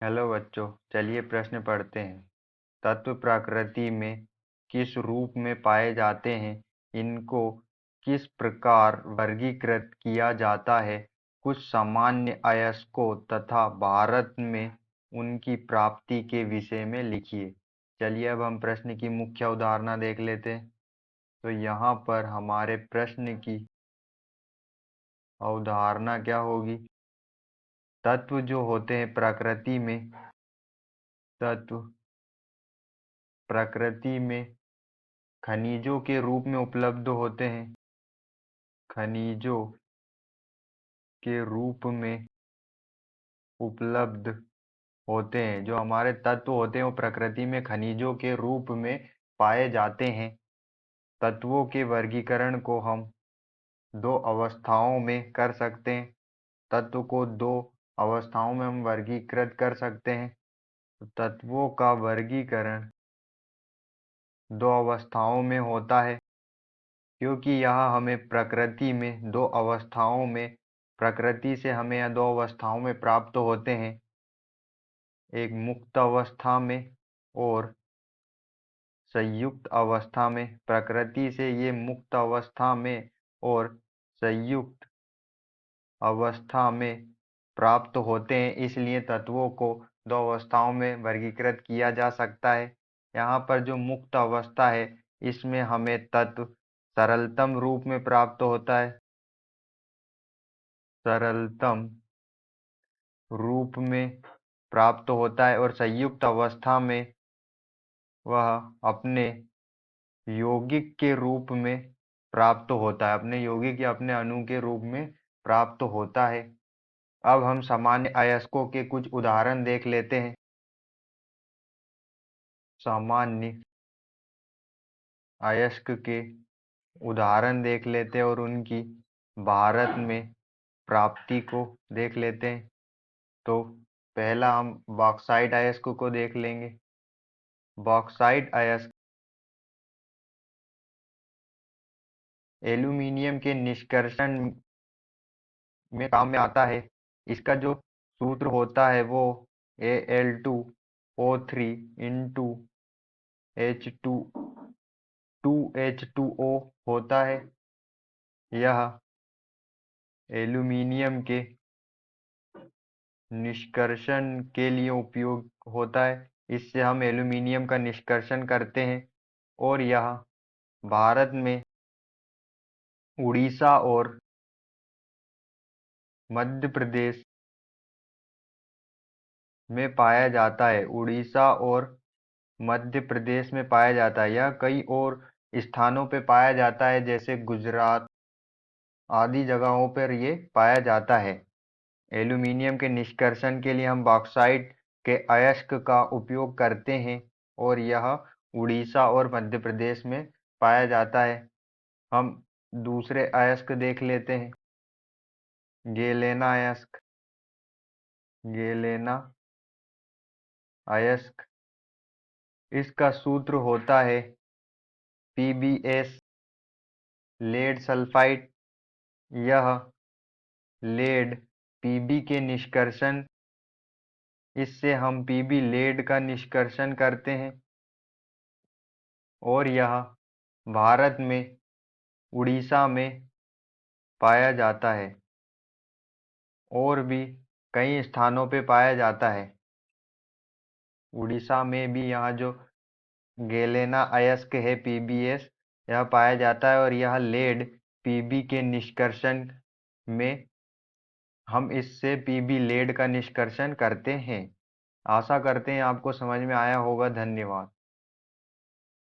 Hello बच्चों, चलिए प्रश्न पढ़ते हैं। तत्व प्रकृति में किस रूप में पाए जाते हैं, इनको किस प्रकार वर्गीकृत किया जाता है, कुछ सामान्य अयस्कों तथा भारत में उनकी प्राप्ति के विषय में लिखिए। चलिए अब हम प्रश्न की मुख्य अवधारणा देख लेते हैं। तो यहाँ पर हमारे प्रश्न की अवधारणा क्या होगी? तत्व जो होते हैं प्रकृति में, तत्व प्रकृति में खनिजों के रूप में उपलब्ध होते हैं। खनिजों के रूप में उपलब्ध होते हैं। जो हमारे तत्व होते हैं वो प्रकृति में खनिजों के रूप में पाए जाते हैं। तत्वों के वर्गीकरण को हम दो अवस्थाओं में कर सकते हैं। तत्व को दो अवस्थाओं में हम वर्गीकृत कर सकते हैं। तत्वों का वर्गीकरण दो अवस्थाओं में होता है, क्योंकि यहाँ हमें प्रकृति में दो अवस्थाओं में, प्रकृति से हमें यह दो अवस्थाओं में प्राप्त होते हैं, एक मुक्त अवस्था में और संयुक्त अवस्था में। प्रकृति से ये मुक्त अवस्था में और संयुक्त अवस्था में प्राप्त होते हैं, इसलिए तत्वों को दो अवस्थाओं में वर्गीकृत किया जा सकता है। यहाँ पर जो मुक्त अवस्था है, इसमें हमें तत्व सरलतम रूप में प्राप्त होता है। सरलतम रूप में प्राप्त होता है और संयुक्त अवस्था में वह अपने यौगिक के रूप में प्राप्त होता है, अपने यौगिक या अपने अणु के रूप में प्राप्त होता है। अब हम सामान्य अयस्कों के कुछ उदाहरण देख लेते हैं। सामान्य अयस्क के उदाहरण देख लेते हैं और उनकी भारत में प्राप्ति को देख लेते हैं। तो पहला हम बॉक्साइट अयस्क को देख लेंगे। बॉक्साइट अयस्क एल्यूमीनियम के निष्कर्षण में काम में आता है। इसका जो सूत्र होता है वो Al2O3 इंटू H2O होता है। यह एल्यूमीनियम के निष्कर्षण के लिए उपयोग होता है। इससे हम एल्यूमीनियम का निष्कर्षण करते हैं और यह भारत में उड़ीसा और मध्य प्रदेश में पाया जाता है। उड़ीसा और मध्य प्रदेश में पाया जाता है। यह कई और स्थानों पे पाया जाता है, जैसे गुजरात आदि जगहों पर ये पाया जाता है। एल्यूमीनियम के निष्कर्षण के लिए हम बॉक्साइट के अयस्क का उपयोग करते हैं और यह उड़ीसा और मध्य प्रदेश में पाया जाता है। हम दूसरे अयस्क देख लेते हैं। गेलेना अयस्क। गेलेना अयस्क, इसका सूत्र होता है PbS लेड सल्फाइड। यह लेड Pb के निष्कर्षण, इससे हम Pb लेड का निष्कर्षण करते हैं और यह भारत में उड़ीसा में पाया जाता है और भी कई स्थानों पे पाया जाता है। उड़ीसा में भी यहाँ जो गेलेना अयस्क है PbS, यह पाया जाता है और यह लेड Pb के निष्कर्षण में हम इससे Pb लेड का निष्कर्षण करते हैं। आशा करते हैं आपको समझ में आया होगा। धन्यवाद।